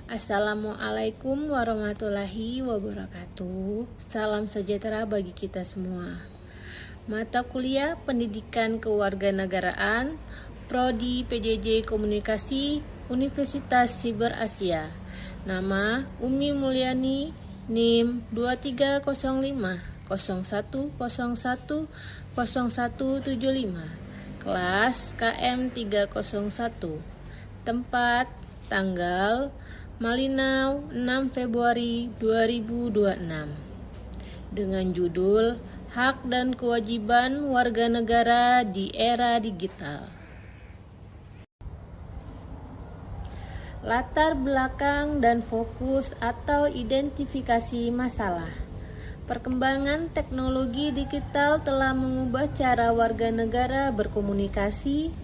Assalamualaikum warahmatullahi wabarakatuh. Salam sejahtera bagi kita semua. Mata kuliah Pendidikan Kewarganegaraan Prodi PJJ Komunikasi Universitas Siber Asia. Nama Umi Mulyani, NIM 2305 0101 0175. Kelas KM 301. Tempat, tanggal Malinau 6 Februari 2026 dengan judul Hak dan Kewajiban Warga Negara di Era Digital. Latar belakang dan fokus atau identifikasi masalah. Perkembangan teknologi digital telah mengubah cara warga negara berkomunikasi,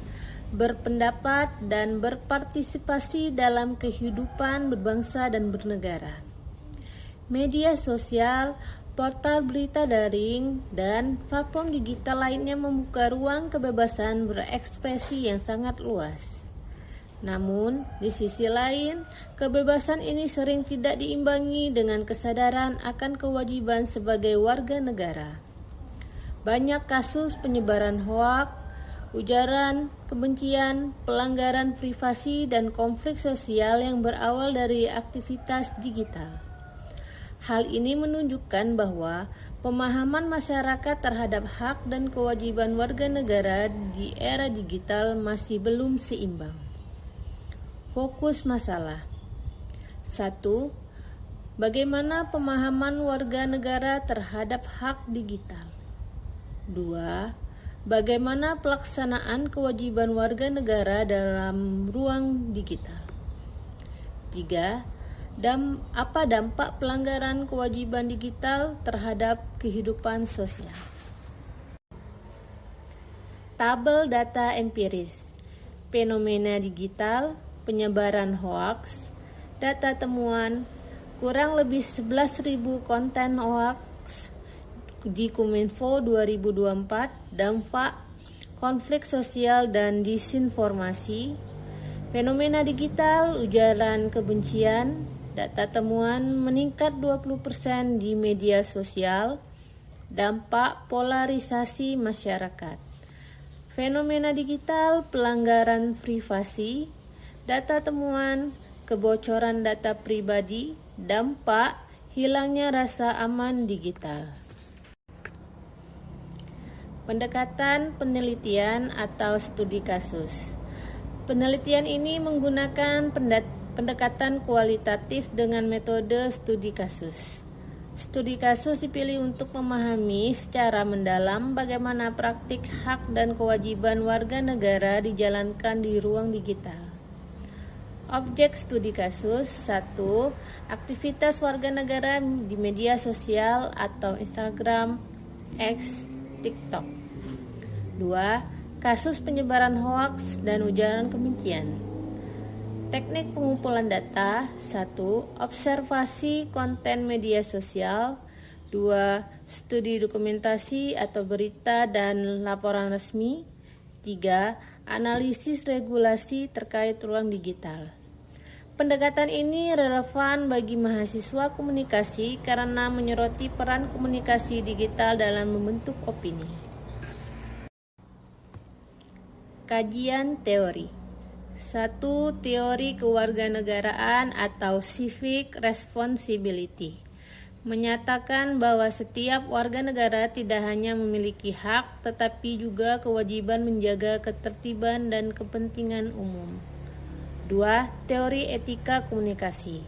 berpendapat, dan berpartisipasi dalam kehidupan berbangsa dan bernegara. Media sosial, portal berita daring, dan platform digital lainnya membuka ruang kebebasan berekspresi yang sangat luas. Namun, di sisi lain, kebebasan ini sering tidak diimbangi dengan kesadaran akan kewajiban sebagai warga negara. Banyak kasus penyebaran hoaks, ujaran kebencian, pelanggaran privasi, dan konflik sosial yang berawal dari aktivitas digital. Hal ini menunjukkan bahwa pemahaman masyarakat terhadap hak dan kewajiban warga negara di era digital masih belum seimbang. Fokus masalah. 1. Bagaimana pemahaman warga negara terhadap hak digital? 2. Bagaimana pelaksanaan kewajiban warga negara dalam ruang digital? 3. Apa dampak pelanggaran kewajiban digital terhadap kehidupan sosial? Tabel data empiris. Fenomena digital, penyebaran hoaks, data temuan, kurang lebih 11.000 konten hoaks di Kominfo 2024, dampak konflik sosial dan disinformasi, fenomena digital, ujaran kebencian, data temuan meningkat 20% di media sosial, dampak polarisasi masyarakat, fenomena digital, pelanggaran privasi, data temuan, kebocoran data pribadi, dampak hilangnya rasa aman digital. Pendekatan penelitian atau studi kasus. Penelitian ini menggunakan pendekatan kualitatif dengan metode studi kasus. Studi kasus dipilih untuk memahami secara mendalam bagaimana praktik hak dan kewajiban warga negara dijalankan di ruang digital. Objek studi kasus. 1. Aktivitas warga negara di media sosial atau Instagram, X, TikTok. 2. Kasus penyebaran hoaks dan ujaran kebencian. Teknik pengumpulan data. 1. Observasi konten media sosial. 2. Studi dokumentasi atau berita dan laporan resmi. 3. Analisis regulasi terkait ruang digital. Pendekatan ini relevan bagi mahasiswa komunikasi karena menyoroti peran komunikasi digital dalam membentuk opini. Kajian teori. 1. Teori kewarganegaraan atau civic responsibility menyatakan bahwa setiap warga negara tidak hanya memiliki hak tetapi juga kewajiban menjaga ketertiban dan kepentingan umum. 2. Teori etika komunikasi.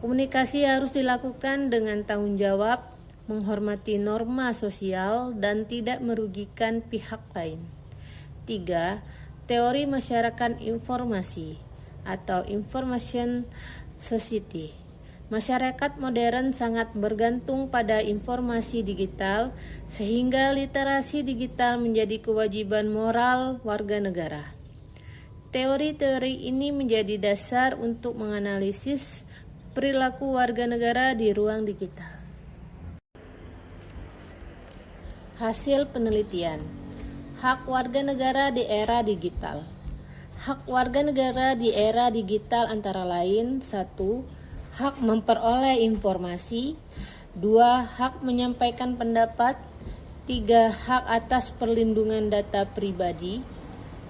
Komunikasi harus dilakukan dengan tanggung jawab, menghormati norma sosial, dan tidak merugikan pihak lain. 3. Teori masyarakat informasi atau information society. Masyarakat modern sangat bergantung pada informasi digital sehingga literasi digital menjadi kewajiban moral warga negara. Teori-teori ini menjadi dasar untuk menganalisis perilaku warga negara di ruang digital. Hasil penelitian. Hak warga negara di era digital. Hak warga negara di era digital antara lain: 1. Hak memperoleh informasi. 2. Hak menyampaikan pendapat. 3. Hak atas perlindungan data pribadi.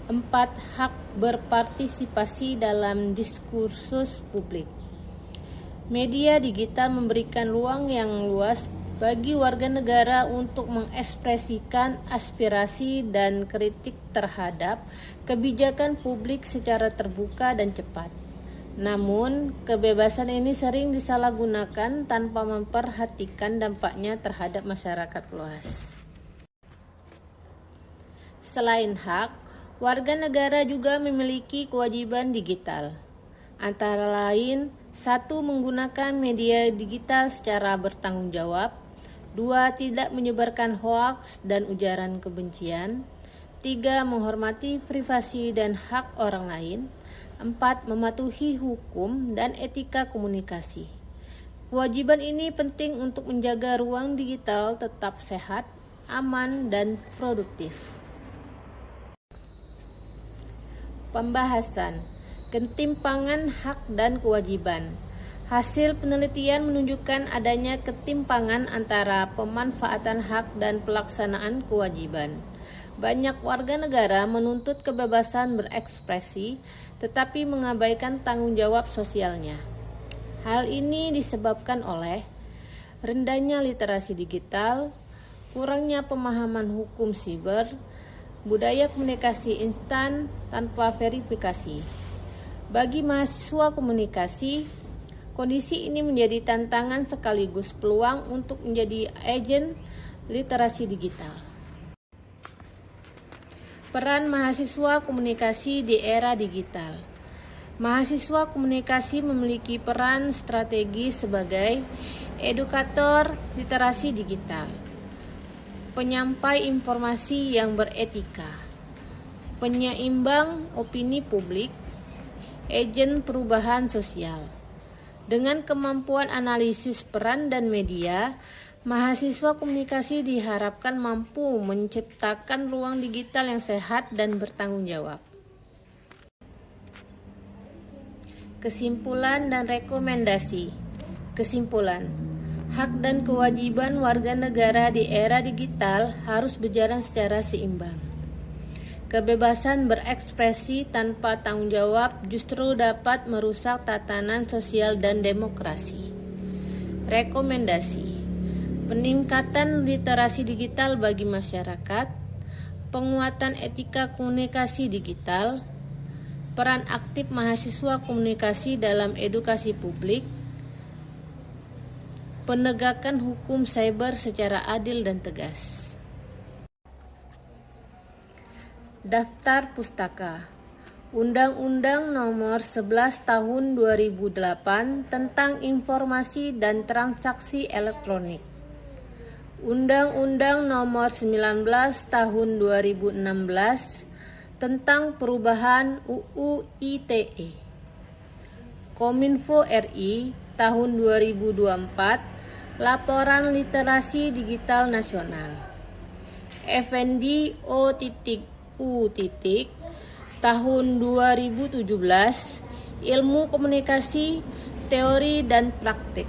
4. Hak berpartisipasi dalam diskursus publik. Media digital memberikan ruang yang luas bagi warga negara untuk mengekspresikan aspirasi dan kritik terhadap kebijakan publik secara terbuka dan cepat. Namun, kebebasan ini sering disalahgunakan tanpa memperhatikan dampaknya terhadap masyarakat luas. Selain hak, warga negara juga memiliki kewajiban digital. Antara lain, 1. Menggunakan media digital secara bertanggung jawab. 2. Tidak menyebarkan hoaks dan ujaran kebencian. 3. Menghormati privasi dan hak orang lain. 4. Mematuhi hukum dan etika komunikasi. Kewajiban ini penting untuk menjaga ruang digital tetap sehat, aman, dan produktif. Pembahasan: ketimpangan hak dan kewajiban. Hasil penelitian menunjukkan adanya ketimpangan antara pemanfaatan hak dan pelaksanaan kewajiban. Banyak warga negara menuntut kebebasan berekspresi, tetapi mengabaikan tanggung jawab sosialnya. Hal ini disebabkan oleh rendahnya literasi digital, kurangnya pemahaman hukum siber, budaya komunikasi instan tanpa verifikasi. Bagi mahasiswa komunikasi, kondisi ini menjadi tantangan sekaligus peluang untuk menjadi agen literasi digital. Peran mahasiswa komunikasi di era digital. Mahasiswa komunikasi memiliki peran strategis sebagai edukator literasi digital, penyampai informasi yang beretika, penyeimbang opini publik, agen perubahan sosial. Dengan kemampuan analisis peran dan media, mahasiswa komunikasi diharapkan mampu menciptakan ruang digital yang sehat dan bertanggung jawab. Kesimpulan dan rekomendasi. Kesimpulan: hak dan kewajiban warga negara di era digital harus berjalan secara seimbang. Kebebasan berekspresi tanpa tanggung jawab justru dapat merusak tatanan sosial dan demokrasi. Rekomendasi: peningkatan literasi digital bagi masyarakat, penguatan etika komunikasi digital, peran aktif mahasiswa komunikasi dalam edukasi publik, penegakan hukum cyber secara adil dan tegas. Daftar pustaka. Undang-Undang Nomor 11 Tahun 2008 tentang Informasi dan Transaksi Elektronik. Undang-Undang Nomor 19 Tahun 2016 tentang perubahan UU ITE. Kominfo RI tahun 2024, Laporan Literasi Digital Nasional. FND O.U. tahun 2017, Ilmu Komunikasi, Teori dan Praktik.